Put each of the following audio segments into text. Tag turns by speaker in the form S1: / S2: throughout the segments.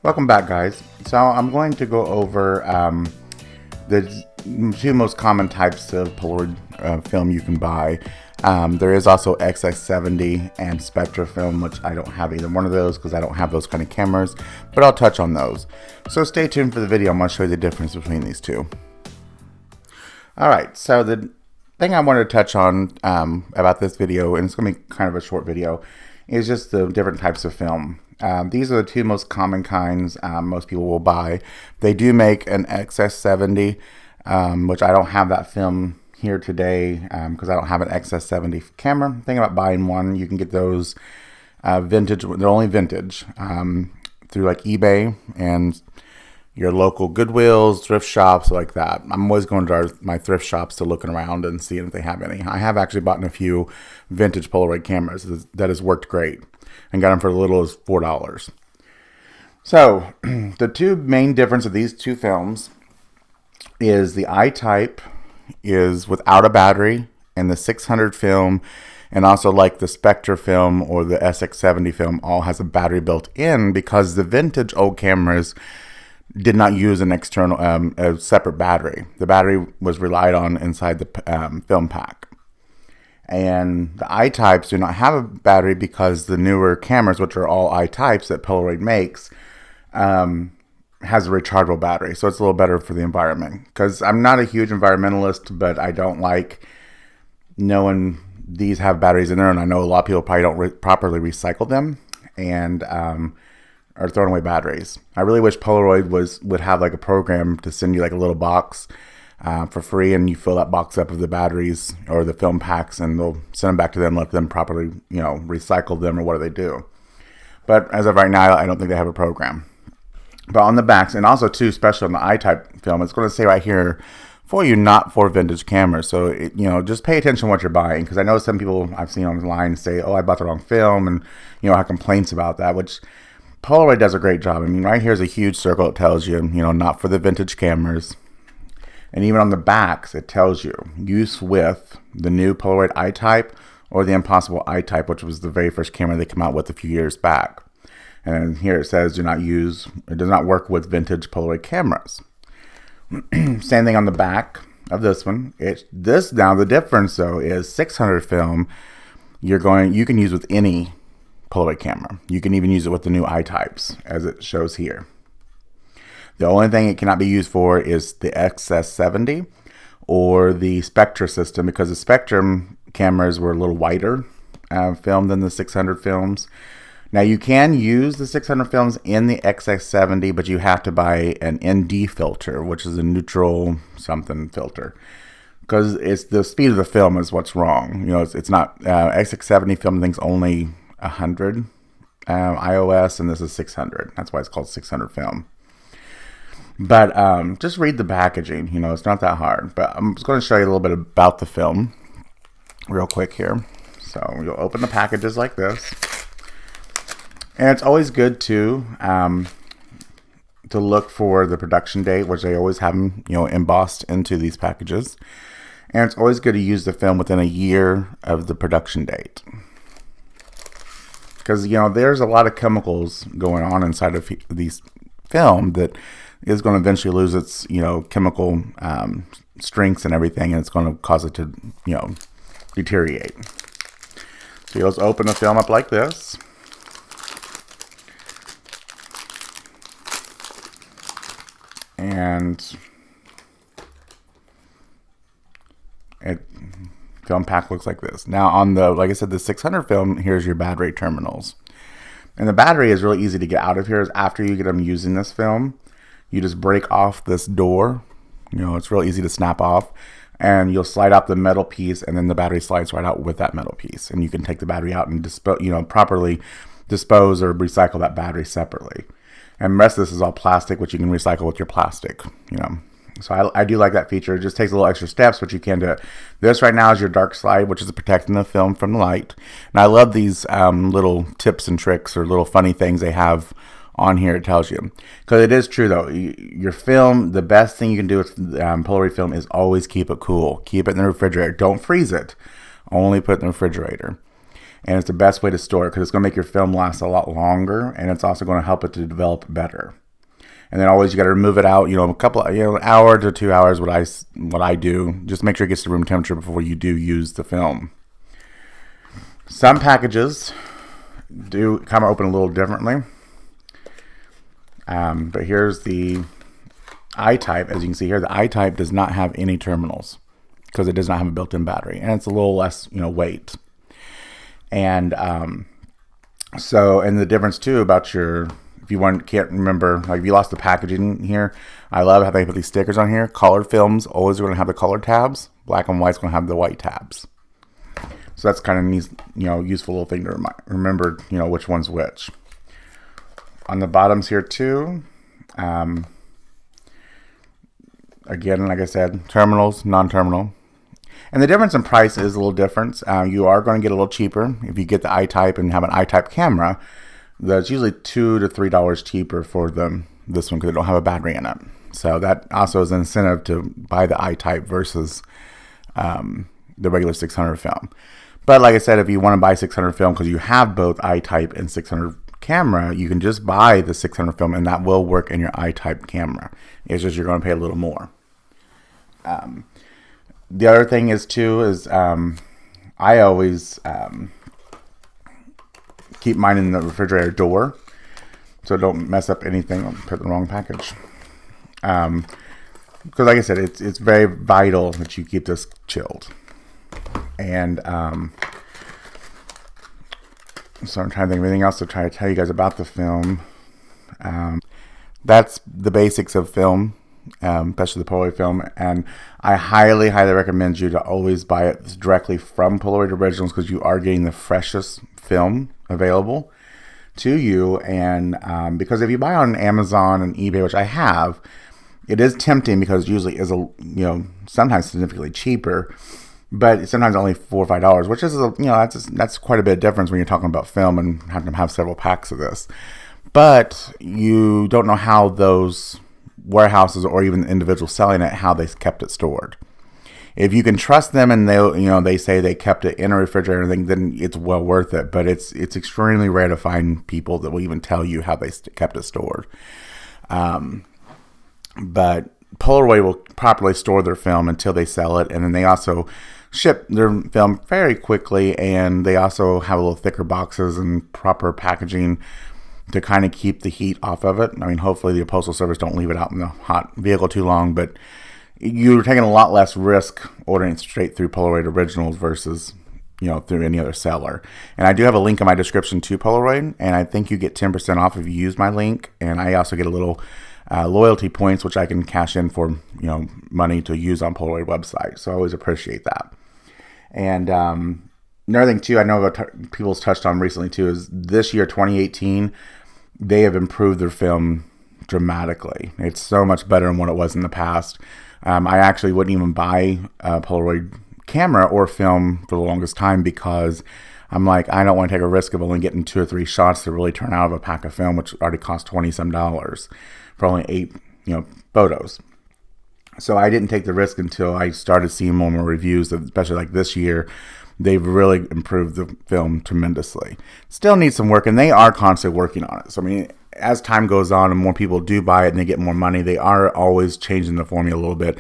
S1: Welcome back, guys. So I'm going to go over the two most common types of Polaroid film you can buy. There is also XS70 and Spectra film, which I don't have either one of those because I don't have those kind of cameras, but I'll touch on those. So stay tuned for the video. I'm going to show you the difference between these two. Alright, so the thing I wanted to touch on about this video, and it's going to be kind of a short video, is just the different types of film. These are the two most common kinds most people will buy. They do make an XS70, which I don't have that film here today because I don't have an XS70 camera. Think about buying one. You can get those vintage. They're only vintage through like eBay and your local Goodwills, thrift shops like that. I'm always going to my thrift shops to looking around and seeing if they have any. I have actually bought a few vintage Polaroid cameras that has worked great and got them for as little as $4. So the two main difference of these two films is the I-type is without a battery, and the 600 film and also like the Spectra film or the SX70 film all has a battery built in because the vintage old cameras did not use an external, a separate battery. The battery was relied on inside the film pack. And the I-types do not have a battery because the newer cameras, which are all I-types that Polaroid makes, has a rechargeable battery. So it's a little better for the environment. Because I'm not a huge environmentalist, but I don't like knowing these have batteries in there. And I know a lot of people probably don't properly recycle them. And are throwing away batteries. I really wish Polaroid would have like a program to send you like a little box for free, and you fill that box up with the batteries or the film packs, and they'll send them back to them, let them properly, recycle them, or what do they do. But as of right now, I don't think they have a program. But on the backs, and also too, especially on the I-type film, it's going to say right here for you, not for vintage cameras. So just pay attention to what you're buying, because I know some people I've seen online say, "Oh, I bought the wrong film," and have complaints about that, which Polaroid does a great job. I mean, right here's a huge circle that tells you, not for the vintage cameras. And even on the backs, it tells you, use with the new Polaroid I-type or the Impossible I-type, which was the very first camera they came out with a few years back. And here it says, it does not work with vintage Polaroid cameras. Same thing on the back of this one. Now the difference though is 600 film, you can use with any Polaroid camera. You can even use it with the new I-types, as it shows here. The only thing it cannot be used for is the XS70 or the Spectra system, because the Spectrum cameras were a little wider film than the 600 films. Now you can use the 600 films in the XS70, but you have to buy an ND filter, which is a neutral something filter, because it's the speed of the film is what's wrong. It's not XS70 film. I think it's only 100 iOS, and this is 600. That's why it's called 600 film. But just read the packaging. It's not that hard. But I'm just going to show you a little bit about the film real quick here. So you'll open the packages like this, and it's always good to look for the production date, which they always have them embossed into these packages. And it's always good to use the film within a year of the production date, because there's a lot of chemicals going on inside of these film that is going to eventually lose its chemical strengths and everything, and it's going to cause it to deteriorate. So you'll just open the film up like this, and film pack looks like this. Now on like I said, the 600 film, here's your battery terminals. And the battery is really easy to get out of here. Is after you get them using this film, you just break off this door. It's real easy to snap off, and you'll slide out the metal piece, and then the battery slides right out with that metal piece. And you can take the battery out and properly dispose or recycle that battery separately. And the rest of this is all plastic, which you can recycle with your plastic. So I do like that feature. It just takes a little extra steps, but you can do it. This right now is your dark slide, which is protecting the film from the light. And I love these little tips and tricks or little funny things they have on here. It tells you, because it is true though, your film, the best thing you can do with Polaroid film is always keep it cool. Keep it in the refrigerator. Don't freeze it. Only put it in the refrigerator. And it's the best way to store it because it's going to make your film last a lot longer, and it's also going to help it to develop better. And then always you got to remove it out, a couple, an hour to 2 hours. What I do, just make sure it gets to room temperature before you do use the film. Some packages do come open a little differently, but here's the I-type. As you can see here, the I-type does not have any terminals because it does not have a built-in battery, and it's a little less, weight. And so, and the difference too about your, if you can't remember, like if you lost the packaging here, I love how they put these stickers on here. Colored films always are going to have the colored tabs. Black and white's going to have the white tabs. So that's kind of neat, useful little thing to remember, which one's which. On the bottoms here too, again, like I said, terminals, non-terminal. And the difference in price is a little different. You are going to get a little cheaper if you get the I-type and have an I-type camera. That's usually $2 to $3 cheaper for this one because it don't have a battery in it. So that also is an incentive to buy the I-type versus the regular 600 film. But like I said, if you want to buy 600 film because you have both I-type and 600 camera, you can just buy the 600 film and that will work in your I-type camera. It's just you're going to pay a little more. The other thing is I always keep mine in the refrigerator door so don't mess up anything or put the wrong package. Because like I said, it's very vital that you keep this chilled. And so I'm trying to think of anything else to try to tell you guys about the film. That's the basics of film. Especially the Polaroid film, and I highly recommend you to always buy it directly from Polaroid Originals because you are getting the freshest film available to you. And because if you buy on Amazon and eBay, which I have, it is tempting because it usually is sometimes significantly cheaper, but sometimes only $4 or $5, which is that's quite a bit of difference when you're talking about film and having to have several packs of this. But you don't know how those warehouses or even individuals selling it, how they kept it stored. If you can trust them and they say they kept it in a refrigerator, then it's well worth it. But it's extremely rare to find people that will even tell you how they kept it stored. But Polaroid will properly store their film until they sell it, and then they also ship their film very quickly, and they also have a little thicker boxes and proper packaging to kind of keep the heat off of it. I mean, hopefully the Postal Service don't leave it out in the hot vehicle too long, but you're taking a lot less risk ordering it straight through Polaroid Originals versus, through any other seller. And I do have a link in my description to Polaroid, and I think you get 10% off if you use my link. And I also get a little loyalty points, which I can cash in for, money to use on Polaroid website. So I always appreciate that. And another thing too, I know people's touched on recently too, is this year, 2018, they have improved their film dramatically. It's so much better than what it was in the past. I actually wouldn't even buy a Polaroid camera or film for the longest time because I'm like, I don't want to take a risk of only getting 2 or 3 shots to really turn out of a pack of film, which already cost $20 some for only 8, photos. So I didn't take the risk until I started seeing more and more reviews, especially like this year. They've really improved the film tremendously. Still needs some work, and they are constantly working on it. So, I mean, as time goes on and more people do buy it and they get more money, they are always changing the formula a little bit.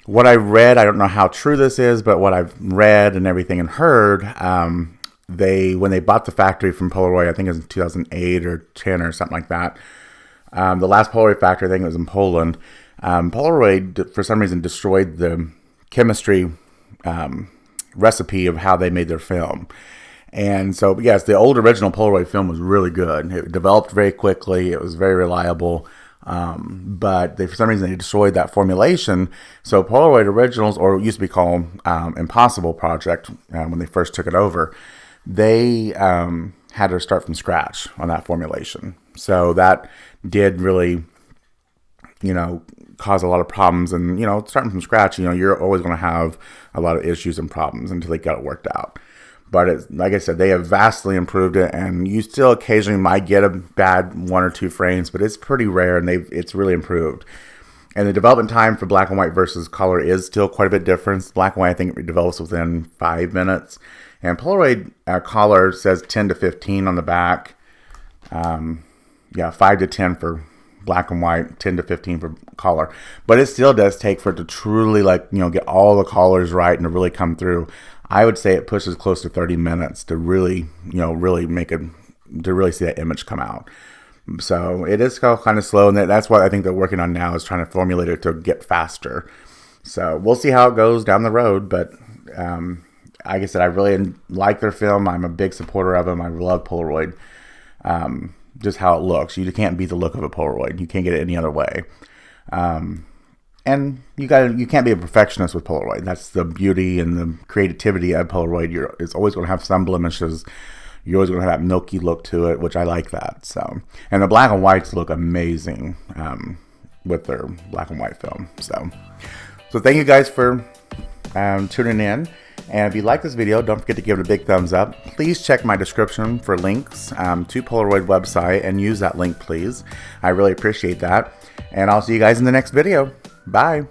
S1: What I read, I don't know how true this is, but what I've read and everything and heard, when they bought the factory from Polaroid, I think it was in 2008 or 10 or something like that, the last Polaroid factory, I think it was in Poland, Polaroid, for some reason, destroyed the chemistry recipe of how they made their film. And so, yes, the old original Polaroid film was really good. It developed very quickly. It was very reliable. But for some reason, they destroyed that formulation. So Polaroid Originals, or it used to be called Impossible Project when they first took it over, they had to start from scratch on that formulation. So that did really, cause a lot of problems. And, starting from scratch, you're always going to have a lot of issues and problems until they got it worked out. But like I said, they have vastly improved it, and you still occasionally might get a bad 1 or 2 frames, but it's pretty rare, and it's really improved. And the development time for black and white versus color is still quite a bit different. Black and white, I think it develops within 5 minutes, And Polaroid color says 10 to 15 on the back. Yeah, 5 to 10 for black and white, 10 to 15 for color. But it still does take for it to truly, like, you know, get all the colors right and to really come through. I would say it pushes close to 30 minutes to really, you know, really to really see that image come out. So it is kind of slow, and that's what I think they're working on now, is trying to formulate it to get faster. So we'll see how it goes down the road, but like I said, I really like their film. I'm a big supporter of them. I love Polaroid. Just how it looks. You can't beat the look of a Polaroid. You can't get it any other way. And you can't be a perfectionist with Polaroid. That's the beauty and the creativity of Polaroid. It's always going to have some blemishes. You're always going to have that milky look to it, which I like that. So, and the black and whites look amazing with their black and white film. So thank you guys for tuning in. And if you like this video, don't forget to give it a big thumbs up. Please check my description for links to Polaroid website and use that link, please. I really appreciate that. And I'll see you guys in the next video. Bye.